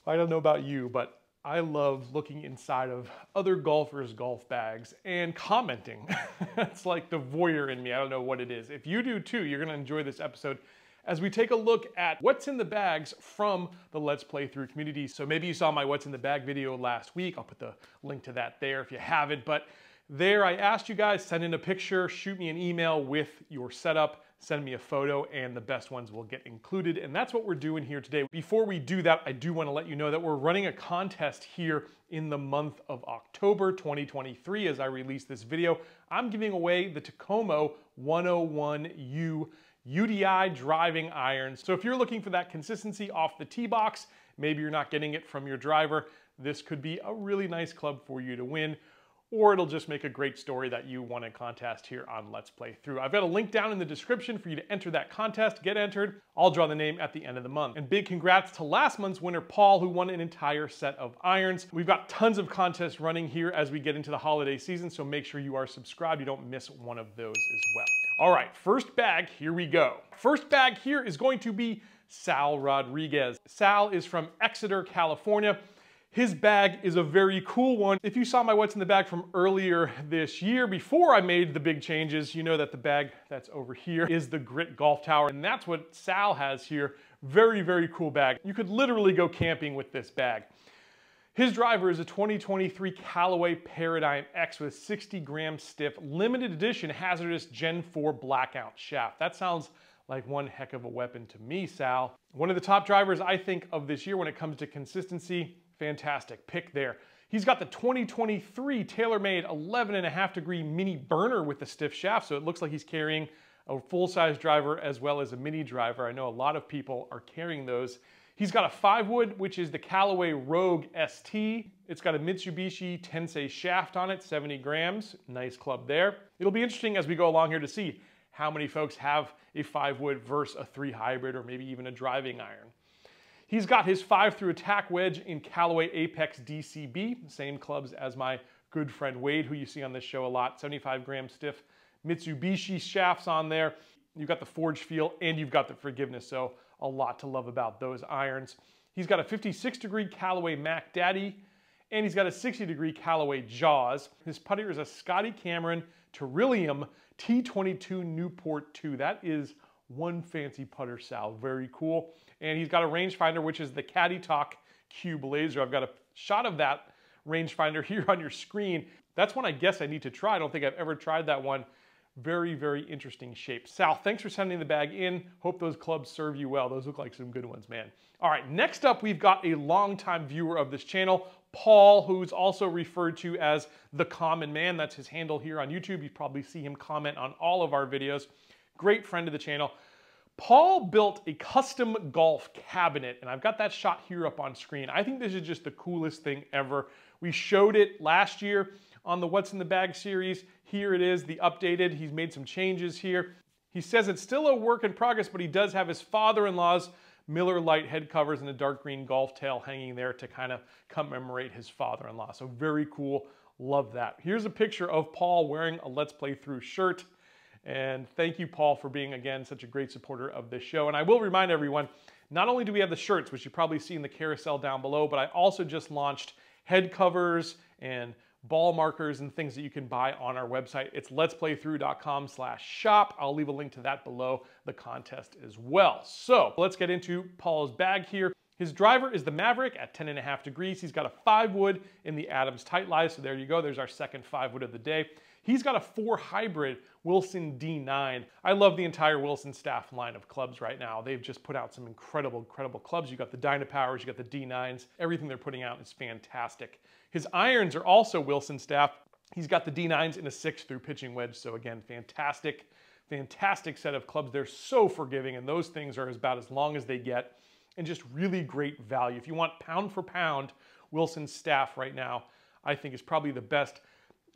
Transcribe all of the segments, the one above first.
I don't know about you, but I love looking inside of other golfers' golf bags and commenting. It's like the voyeur in me. I don't know what it is. If you do too, you're going to enjoy this episode as we take a look at what's in the bags from the Let's Play Through community. So maybe you saw my What's in the Bag video last week. I'll put the link to that there if you haven't. But there I asked you guys, send in a picture, shoot me an email with your setup, send me a photo, and the best ones will get included. And that's what we're doing here today. Before we do that, I do want to let you know that we're running a contest here in the month of October 2023. As I release this video, I'm giving away the Takomo 101U UDI driving irons. So if you're looking for that consistency off the tee box, maybe you're not getting it from your driver, this could be a really nice club for you to win. Or it'll just make a great story that you won a contest here on Let's Play Through. I've got a link down in the description for you to enter that contest, get entered. I'll draw the name at the end of the month. And big congrats to last month's winner, Paul, who won an entire set of irons. We've got tons of contests running here as we get into the holiday season, so make sure you are subscribed. You don't miss one of those as well. All right, first bag, here we go. First bag here is going to be Sal Rodriguez. Sal is from Exeter, California. His bag is a very cool one. If you saw my What's in the Bag from earlier this year, before I made the big changes, you know that the bag that's over here is the Grit Golf Tower, and that's what Sal has here. Very, very cool bag. You could literally go camping with this bag. His driver is a 2023 Callaway Paradigm X with 60 gram stiff, limited edition hazardous Gen 4 blackout shaft. That sounds like one heck of a weapon to me, Sal. One of the top drivers I think of this year when it comes to consistency. Fantastic pick there. He's got the 2023 TaylorMade 11.5 degree mini burner with the stiff shaft, so it looks like he's carrying a full-size driver as well as a mini driver. I know a lot of people are carrying those. He's got a 5-wood, which is the Callaway Rogue ST. It's got a Mitsubishi Tensei shaft on it, 70 grams. Nice club there. It'll be interesting as we go along here to see how many folks have a 5-wood versus a 3 hybrid or maybe even a driving iron. He's got his 5-through attack wedge in Callaway Apex DCB, same clubs as my good friend Wade, who you see on this show a lot, 75 gram stiff Mitsubishi shafts on there. You've got the forged feel and you've got the forgiveness, so a lot to love about those irons. He's got a 56 degree Callaway Mac Daddy, and he's got a 60 degree Callaway Jaws. His putter is a Scotty Cameron Trillium T22 Newport 2. That is one fancy putter, Sal, very cool. And he's got a rangefinder, which is the Caddy Talk Cube Laser. I've got a shot of that rangefinder here on your screen. That's one I guess I need to try. I don't think I've ever tried that one. Very, very interesting shape. Sal, thanks for sending the bag in. Hope those clubs serve you well. Those look like some good ones, man. All right, next up, we've got a longtime viewer of this channel, Paul, who's also referred to as The Common Man. That's his handle here on YouTube. You probably see him comment on all of our videos. Great friend of the channel. Paul built a custom golf cabinet, and I've got that shot here up on screen. I think this is just the coolest thing ever. We showed it last year on the What's in the Bag series. Here it is, the updated. He's made some changes here. He says it's still a work in progress, but he does have his father-in-law's Miller Lite head covers and a dark green golf tail hanging there to kind of commemorate his father-in-law. So very cool, love that. Here's a picture of Paul wearing a Let's Play Through shirt. And thank you, Paul, for being, again, such a great supporter of this show. And I will remind everyone, not only do we have the shirts, which you probably see in the carousel down below, but I also just launched head covers and ball markers and things that you can buy on our website. It's letsplaythrough.com/shop. I'll leave a link to that below the contest as well. So let's get into Paul's bag here. His driver is the Maverick at 10.5 degrees. He's got a 5-wood in the Adams Tightline. So there you go. There's our second 5-wood of the day. He's got a 4 hybrid Wilson D9. I love the entire Wilson staff line of clubs right now. They've just put out some incredible, incredible clubs. You got the Dynapowers, you got the D9s. Everything they're putting out is fantastic. His irons are also Wilson staff. He's got the D9s in a 6-through pitching wedge. So again, fantastic, fantastic set of clubs. They're so forgiving, and those things are about as long as they get, and just really great value. If you want pound for pound, Wilson's staff right now, I think is probably the best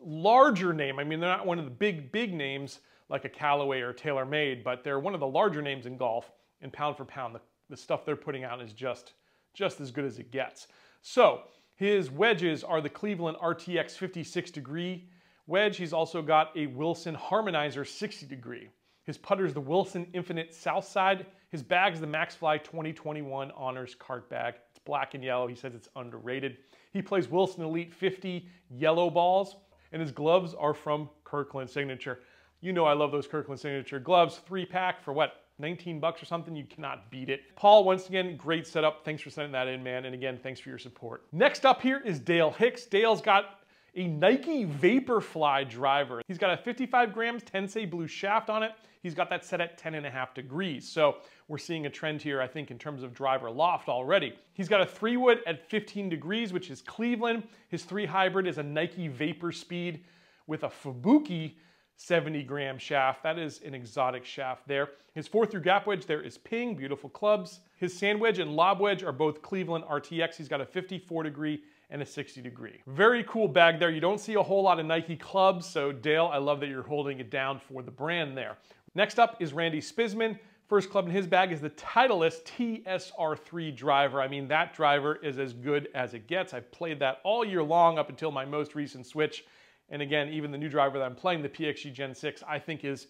larger name. I mean, they're not one of the big names like a Callaway or TaylorMade, but they're one of the larger names in golf, and pound for pound, the stuff they're putting out is just as good as it gets. So his wedges are the Cleveland RTX 56 degree wedge. He's also got a Wilson Harmonizer 60 degree. His putter is the Wilson Infinite Southside His bag is the Maxfly 2021 Honors Cart Bag. It's black and yellow. He says it's underrated. He plays Wilson Elite 50 yellow balls, and his gloves are from Kirkland Signature. You know I love those Kirkland Signature gloves. 3-pack for what, 19 bucks or something? You cannot beat it. Paul, once again, great setup. Thanks for sending that in, man. And again, thanks for your support. Next up here is Dale Hicks. Dale's got a Nike Vaporfly driver. He's got a 55 grams Tensei blue shaft on it. He's got that set at 10.5 degrees. So we're seeing a trend here, I think, in terms of driver loft already. He's got a 3-wood at 15 degrees, which is Cleveland. His 3 hybrid is a Nike Vapor Speed with a Fubuki 70-gram shaft. That is an exotic shaft there. His 4-through gap wedge there is Ping, beautiful clubs. His sand wedge and lob wedge are both Cleveland RTX. He's got a 54 degree and a 60 degree. Very cool bag there. You don't see a whole lot of Nike clubs, so Dale, I love that you're holding it down for the brand there. Next up is Randy Spisman. First club in his bag is the Titleist TSR3 driver. I mean, that driver is as good as it gets. I've played that all year long up until my most recent switch. And again, even the new driver that I'm playing, the PXG Gen 6, I think is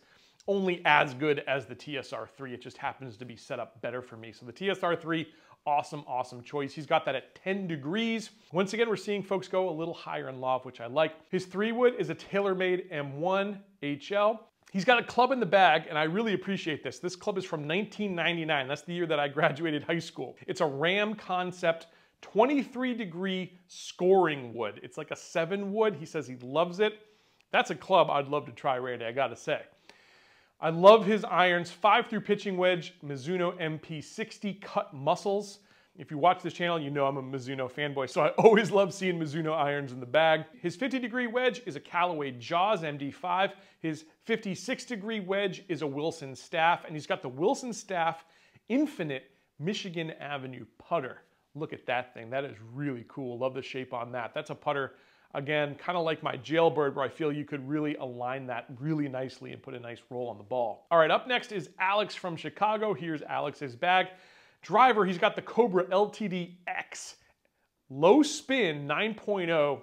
only as good as the TSR3. It just happens to be set up better for me. So the TSR3, awesome, awesome choice. He's got that at 10 degrees. Once again, we're seeing folks go a little higher in loft, which I like. His 3-wood is a TaylorMade M1 HL. He's got a club in the bag, and I really appreciate this. This club is from 1999. That's the year that I graduated high school. It's a Ram Concept 23 degree scoring wood. It's like a 7-wood. He says he loves it. That's a club I'd love to try, Randy, I gotta say. I love his irons. 5-through pitching wedge, Mizuno MP60 cut muscles. If you watch this channel, you know I'm a Mizuno fanboy, so I always love seeing Mizuno irons in the bag. His 50-degree wedge is a Callaway Jaws MD5. His 56-degree wedge is a Wilson Staff, and he's got the Wilson Staff Infinite Michigan Avenue putter. Look at that thing. That is really cool. Love the shape on that. That's a putter, again, kind of like my Jailbird, where I feel you could really align that really nicely and put a nice roll on the ball. All right, up next is Alex from Chicago. Here's Alex's bag. Driver, he's got the Cobra LTD X low spin 9.0,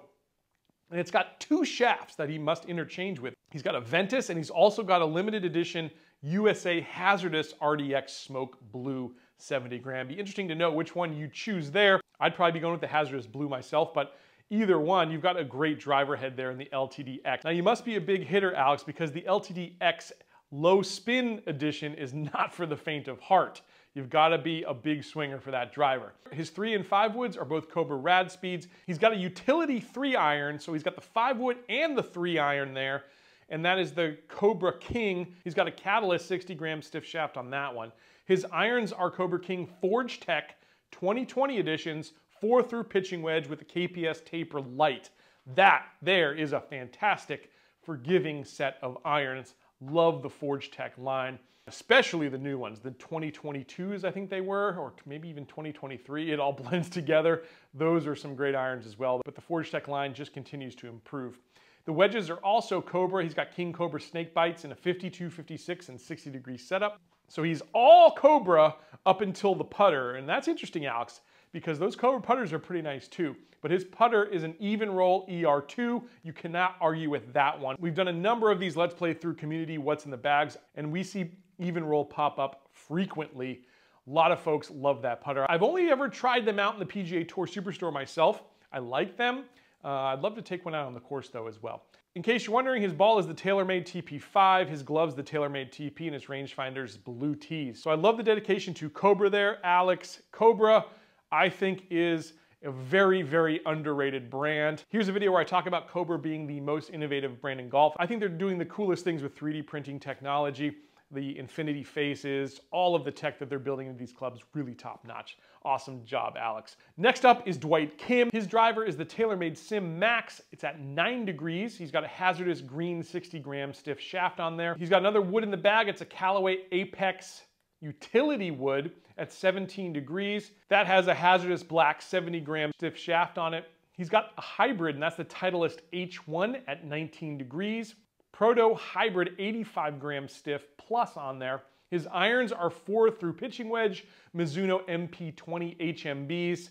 and it's got 2 shafts that he must interchange with. He's got a Ventus, and he's also got a limited edition USA Hazardous RDX Smoke Blue 70 gram. Be interesting to know which one you choose there. I'd probably be going with the Hazardous Blue myself, but either one, you've got a great driver head there in the LTD X. Now you must be a big hitter, Alex, because the LTD X low spin edition is not for the faint of heart. You've got to be a big swinger for that driver. His 3 and 5 woods are both Cobra Rad Speeds. He's got a utility 3 iron, so he's got the 5 wood and the 3 iron there, and that is the Cobra King. He's got a Catalyst 60 gram stiff shaft on that one. His irons are Cobra King Forge Tech 2020 editions, 4-through pitching wedge with the KPS Taper Light. That there is a fantastic, forgiving set of irons. Love the Forge Tech line, especially the new ones, the 2022s I think they were, or maybe even 2023. It all blends together. Those are some great irons as well, but the Forge Tech line just continues to improve. The wedges are also Cobra. He's got King Cobra snake bites in a 52, 56, and 60 degree setup. So he's all Cobra up until the putter, and that's interesting, Alex, because those Cobra putters are pretty nice too. But his putter is an Even Roll ER2. You cannot argue with that one. We've done a number of these Let's Play Through community What's in the Bags, and we see Even Roll pop up frequently. A lot of folks love that putter. I've only ever tried them out in the PGA Tour Superstore myself. I like them. I'd love to take one out on the course though as well. In case you're wondering, his ball is the TaylorMade TP5, his gloves the TaylorMade TP, and his rangefinder's Blue Tees. So I love the dedication to Cobra there. Alex, Cobra, I think is a very, very underrated brand. Here's a video where I talk about Cobra being the most innovative brand in golf. I think they're doing the coolest things with 3D printing technology. The infinity faces, all of the tech that they're building into these clubs, really top notch. Awesome job, Alex. Next up is Dwight Kim. His driver is the TaylorMade Sim Max. It's at 9 degrees. He's got a Hazardous green 60 gram stiff shaft on there. He's got another wood in the bag. It's a Callaway Apex utility wood at 17 degrees. That has a Hazardous black 70 gram stiff shaft on it. He's got a hybrid, and that's the Titleist H1 at 19 degrees. Proto Hybrid 85 gram stiff plus on there. His irons are 4-through pitching wedge, Mizuno MP20 HMBs.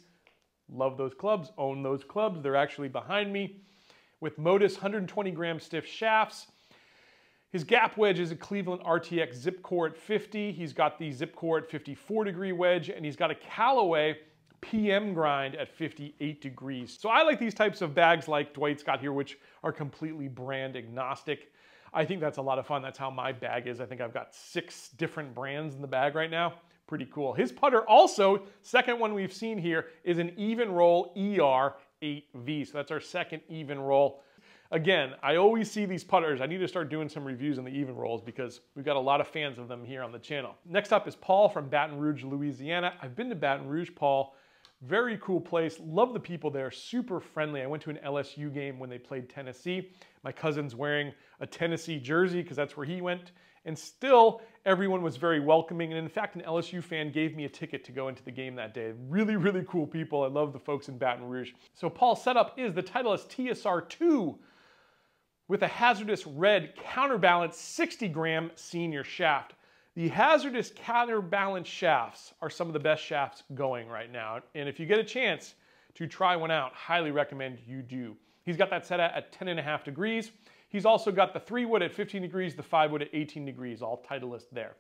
Love those clubs, own those clubs. They're actually behind me. With Modus 120 gram stiff shafts. His gap wedge is a Cleveland RTX Zip Core at 50. He's got the Zip Core at 54-degree wedge, and he's got a Callaway PM grind at 58 degrees. So I like these types of bags like Dwight's got here, which are completely brand agnostic. I think that's a lot of fun. That's how my bag is. I think I've got 6 different brands in the bag right now. Pretty cool. His putter also, second one we've seen here, is an Even Roll ER8V. So that's our second Even Roll. Again, I always see these putters. I need to start doing some reviews on the Even Rolls because we've got a lot of fans of them here on the channel. Next up is Paul from Baton Rouge, Louisiana. I've been to Baton Rouge, Paul. Very cool place. Love the people there. Super friendly. I went to an LSU game when they played Tennessee. My cousin's wearing a Tennessee jersey because that's where he went. And still, everyone was very welcoming. And in fact, an LSU fan gave me a ticket to go into the game that day. Really, really cool people. I love the folks in Baton Rouge. So Paul's setup is the Titleist TSR2 with a Hazardous red counterbalance 60-gram senior shaft. The Hazardous counterbalance shafts are some of the best shafts going right now. And if you get a chance to try one out, highly recommend you do. He's got that set at 10.5 degrees. He's also got the 3-wood at 15 degrees, the 5-wood at 18 degrees, all Titleist there.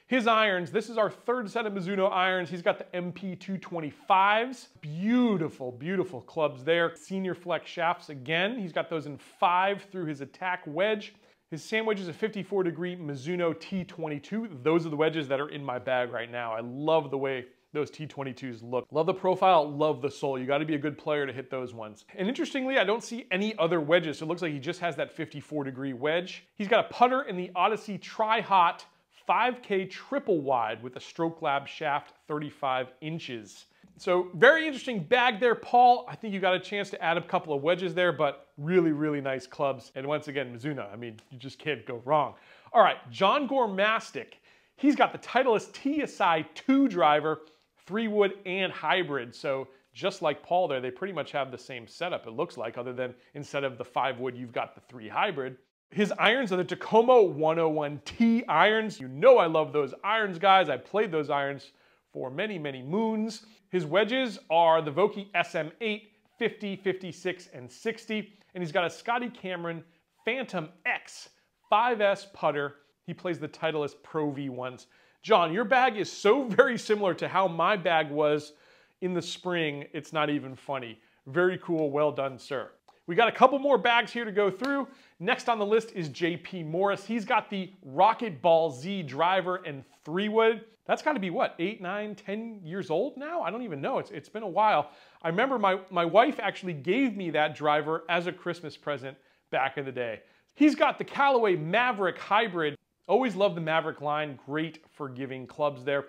His irons, this is our third set of Mizuno irons. He's got the MP225s. Beautiful, beautiful clubs there. Senior flex shafts again. He's got those in 5 through his attack wedge. His sand wedge is a 54-degree Mizuno T22. Those are the wedges that are in my bag right now. I love the way those T22s look. Love the profile, love the sole. You got to be a good player to hit those ones. And interestingly, I don't see any other wedges. So it looks like he just has that 54-degree wedge. He's got a putter in the Odyssey Tri-Hot 5K triple wide with a Stroke Lab shaft 35 inches. So very interesting bag there, Paul. I think you got a chance to add a couple of wedges there, but really, really nice clubs. And once again, Mizuno, I mean, you just can't go wrong. All right, John Gormastic. He's got the Titleist TSI 2 driver, 3-wood and hybrid. So just like Paul there, they pretty much have the same setup, it looks like, other than instead of the 5-wood, you've got the 3 hybrid. His irons are the Tacoma 101T irons. You know I love those irons, guys. I played those irons for many, many moons. His wedges are the Vokey SM8, 50, 56, and 60. And he's got a Scotty Cameron Phantom X 5S putter. He plays the Titleist Pro V1s. John, your bag is so very similar to how my bag was in the spring, it's not even funny. Very cool, well done, sir. We got a couple more bags here to go through. Next on the list is JP Morris. He's got the Rocket Ball Z driver and 3-wood. That's got to be what, 8, 9, 10 years old now? I don't even know. It's been a while. I remember my wife actually gave me that driver as a Christmas present back in the day. He's got the Callaway Maverick Hybrid. Always love the Maverick line. Great forgiving clubs there.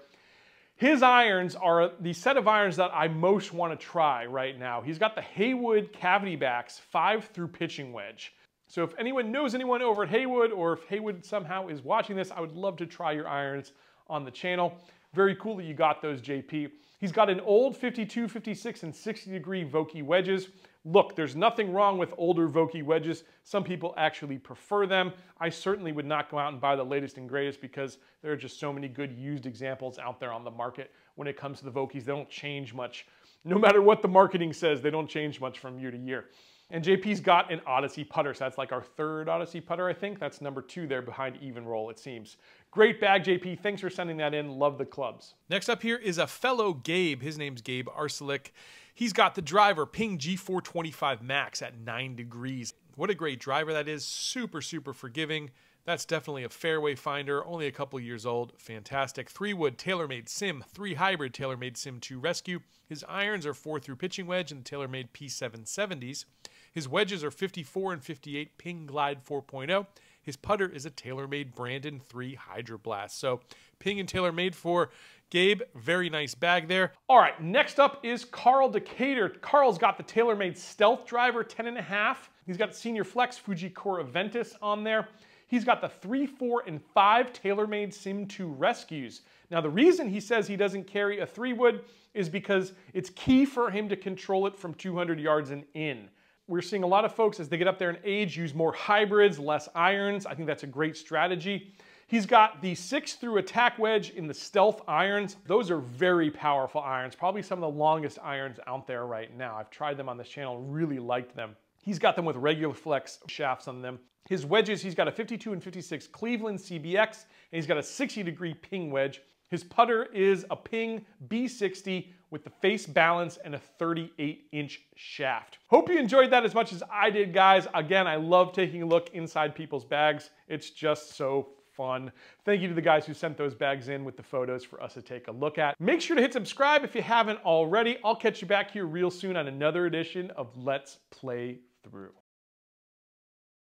His irons are the set of irons that I most want to try right now. He's got the Haywood Cavity Backs 5 through pitching wedge. So if anyone knows anyone over at Haywood, or if Haywood somehow is watching this, I would love to try your irons on the channel. Very cool that you got those, JP. He's got an old 52, 56, and 60-degree Vokey wedges. Look, there's nothing wrong with older Vokey wedges. Some people actually prefer them. I certainly would not go out and buy the latest and greatest because there are just so many good used examples out there on the market. When it comes to the Vokeys, they don't change much. No matter what the marketing says, they don't change much from year to year. And JP's got an Odyssey putter, so that's like our third Odyssey putter, I think. That's number 2 there behind Even Roll, it seems. Great bag, JP. Thanks for sending that in. Love the clubs. Next up here is a fellow Gabe. His name's Gabe Arcelik. He's got the driver Ping G425 Max at 9 degrees. What a great driver that is. Super, super forgiving. That's definitely a fairway finder. Only a couple years old. Fantastic. 3-wood TaylorMade Sim, 3 hybrid TaylorMade Sim 2 Rescue. His irons are 4 through pitching wedge and TaylorMade P770s. His wedges are 54 and 58 Ping Glide 4.0. His putter is a TaylorMade Brandon 3 Hydroblast. So Ping and TaylorMade for Gabe. Very nice bag there. All right, next up is Carl Decatur. Carl's got the TaylorMade Stealth Driver 10.5. He's got Senior Flex Fujikura Ventus on there. He's got the 3, 4, and 5 TaylorMade Sim 2 Rescues. Now the reason he says he doesn't carry a 3-wood is because it's key for him to control it from 200 yards and in. We're seeing a lot of folks as they get up there in age use more hybrids, less irons. I think that's a great strategy. He's got the 6 through attack wedge in the Stealth irons. Those are very powerful irons, probably some of the longest irons out there right now. I've tried them on this channel, really liked them. He's got them with regular flex shafts on them. His wedges, he's got a 52 and 56 Cleveland CBX, and he's got a 60-degree ping wedge. His putter is a Ping B60 with the face balance and a 38-inch shaft. Hope you enjoyed that as much as I did, guys. Again, I love taking a look inside people's bags. It's just so fun. Thank you to the guys who sent those bags in with the photos for us to take a look at. Make sure to hit subscribe if you haven't already. I'll catch you back here real soon on another edition of Let's Play Through.